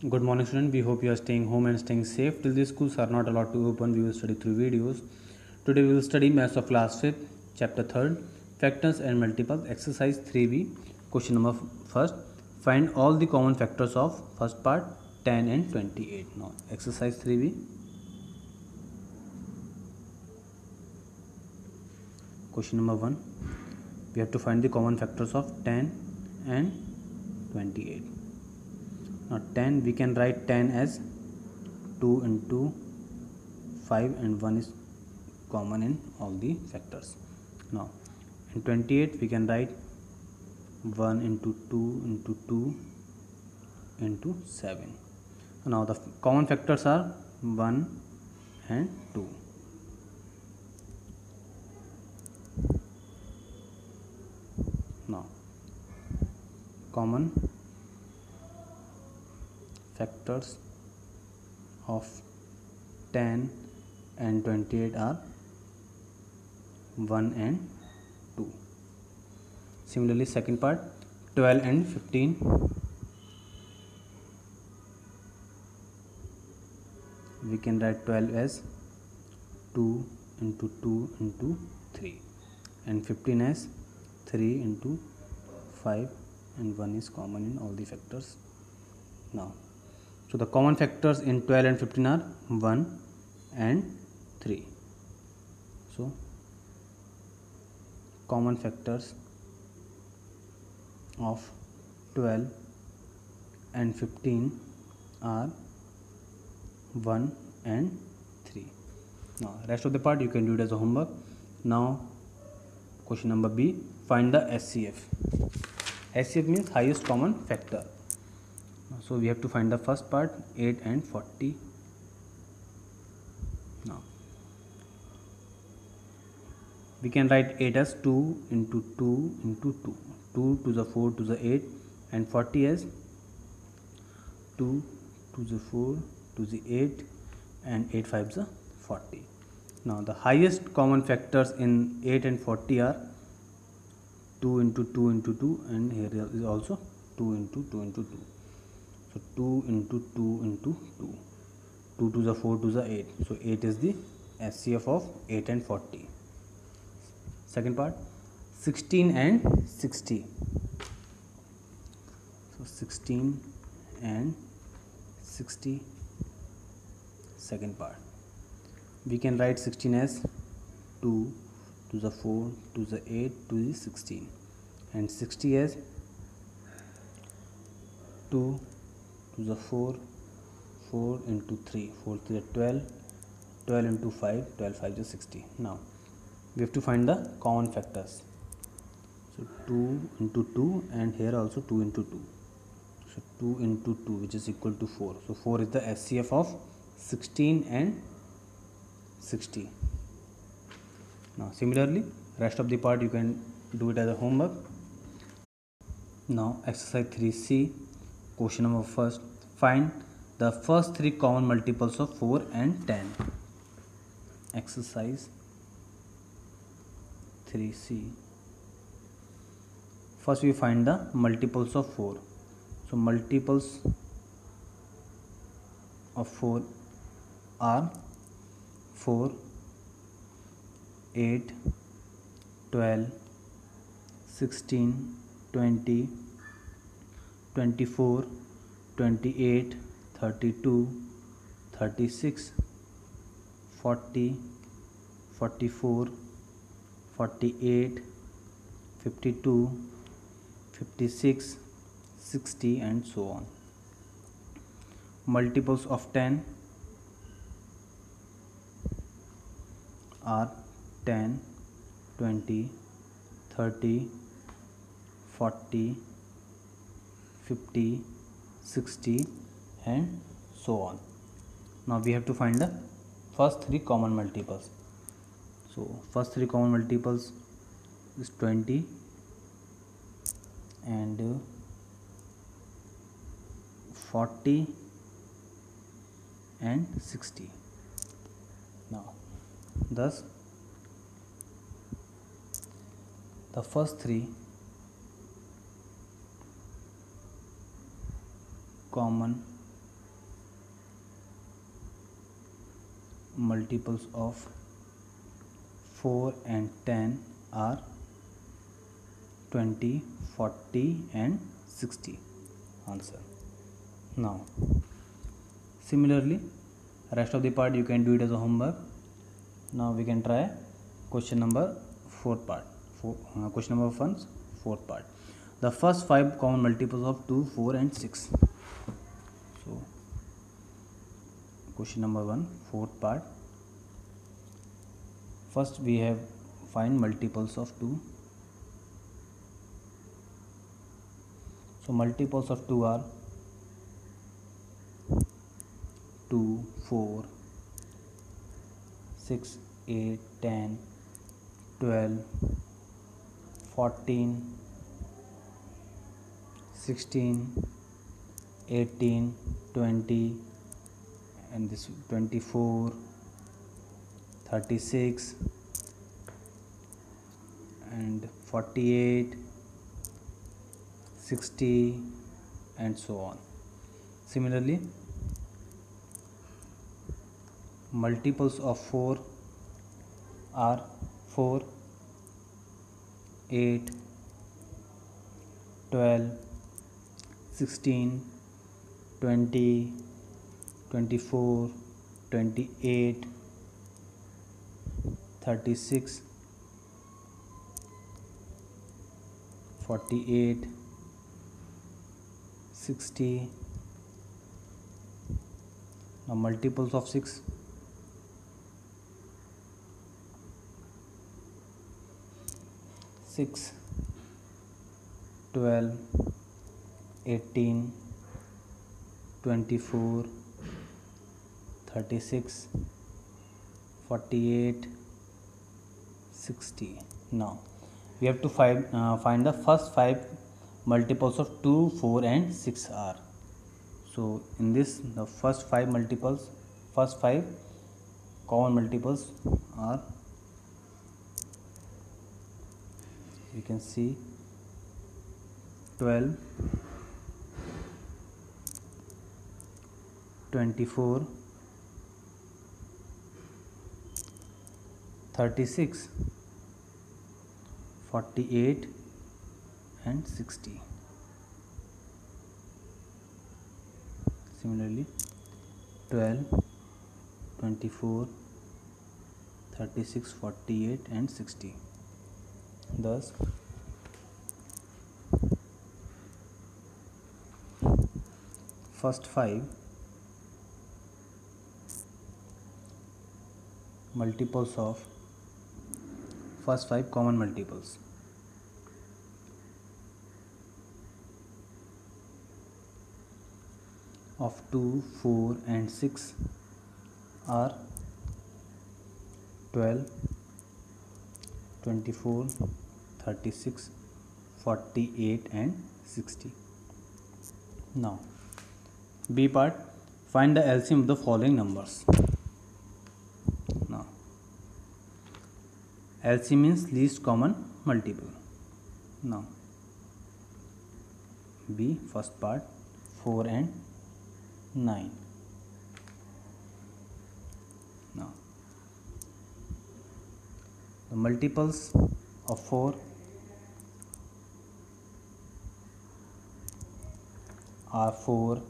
Good morning, student. We hope you are staying home and staying safe. Till the schools are not allowed to open, we will study through videos. Today we will study Maths of Class 5th, Chapter 3rd, Factors and Multiples, Exercise 3B. Question number first. Find all the common factors of first part 10 and 28. Now, Exercise 3B. Question number 1. We have to find the common factors of 10 and 28. Now 10, we can write 10 as 2 into 5 and 1 is common in all the factors. Now in 28 we can write 1 into 2 into 2 into 7. Now the common factors are 1 and 2. Now common factors of 10 and 28 are 1 and 2. Similarly, second part 12 and 15. We can write 12 as 2 into 2 into 3 and 15 as 3 into 5 and 1 is common in all the factors. Now, so the common factors in 12 and 15 are 1 and 3. So common factors of 12 and 15 are 1 and 3. Now rest of the part you can do it as a homework. Now question number B, find the HCF. HCF means highest common factor. So we have to find the first part 8 and 40. Now we can write 8 as 2 into 2 into 2, 2 to the 4 to the 8 and 40 as 2 to the 4 to the 8 and 8 5 is 40. Now the highest common factors in 8 and 40 are 2 into 2 into 2 and here is also 2 into 2 into 2. So 2 into 2 into 2, 2 to the 4 to the 8. So 8 is the HCF of 8 and 40. Second part 16 and 60. So 16 and 60. Second part we can write 16 as 2 to the 4 to the 8 to the 16 and 60 as 2 to the 4, 4 into 3, 4 to the 12, 12 into 5, 12 5 is 60. Now we have to find the common factors. So 2 into 2 and here also 2 into 2. So 2 into 2 which is equal to 4. So 4 is the HCF of 16 and 60. Now similarly rest of the part you can do it as a homework. Now exercise 3C, question number first, find the first three common multiples of 4 and 10. Exercise 3C. First we find the multiples of 4. So multiples of 4 are 4, 8, 12, 16, 20, 24, 28, 32, 36, 40, 44, 48, 52, 56, 60 and so on. Multiples of 10 are 10, 20, 30, 40, 50, 60 and so on. Now we have to find the first three common multiples. So first three common multiples is 20 and 40 and 60. Now thus the first three common multiples of 4 and 10 are 20, 40 and 60. Answer. Now similarly rest of the part you can do it as a homework. Now we can try question number 4 part. Question number 1 4th part. The first 5 common multiples of 2, 4 and 6. So question number 1 4th part. First we have find multiples of 2. So multiples of 2 are 2, 4, 6, 8, 10, 12, 14, 16, 18, 20 and this 24, 36 and 48, 60 and so on. Similarly multiples of 4 are 4, 8, 12, 16, 20, 24, 28, 36, 48, 60. Now multiples of 6 6, 12, 18, 24, 36, 48, 60. Now we have to find the first 5 multiples of 2, 4 and 6 are. So in this the first 5 common multiples are, you can see 12, 24, 36, 48 and 60. Similarly 12, 24, 36, 48 and 60. Thus first 5 multiples of first 5 common multiples of 2, 4 and 6 are 12, 24, 36, 48 and 60. Now B part, find the LCM of the following numbers. Now LCM means least common multiple. Now B first part 4 and 9. Now the multiples of 4 are 4,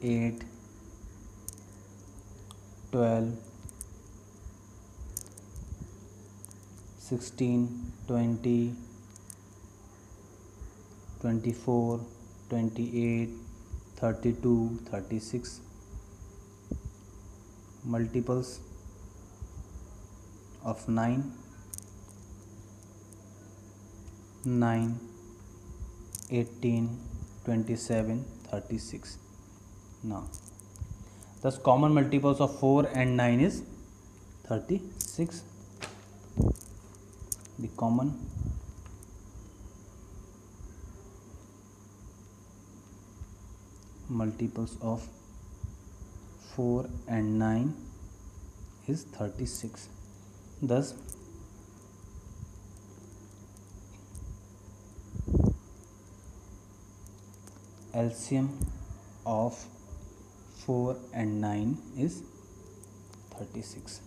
8, 12, 16, 20, 24, 28, 32, 36. Multiples of 9, 18, 27, 36. Now thus common multiples of 4 and 9 is 36. The common multiples of 4 and 9 is 36. Thus LCM of 4 and 9 is 36.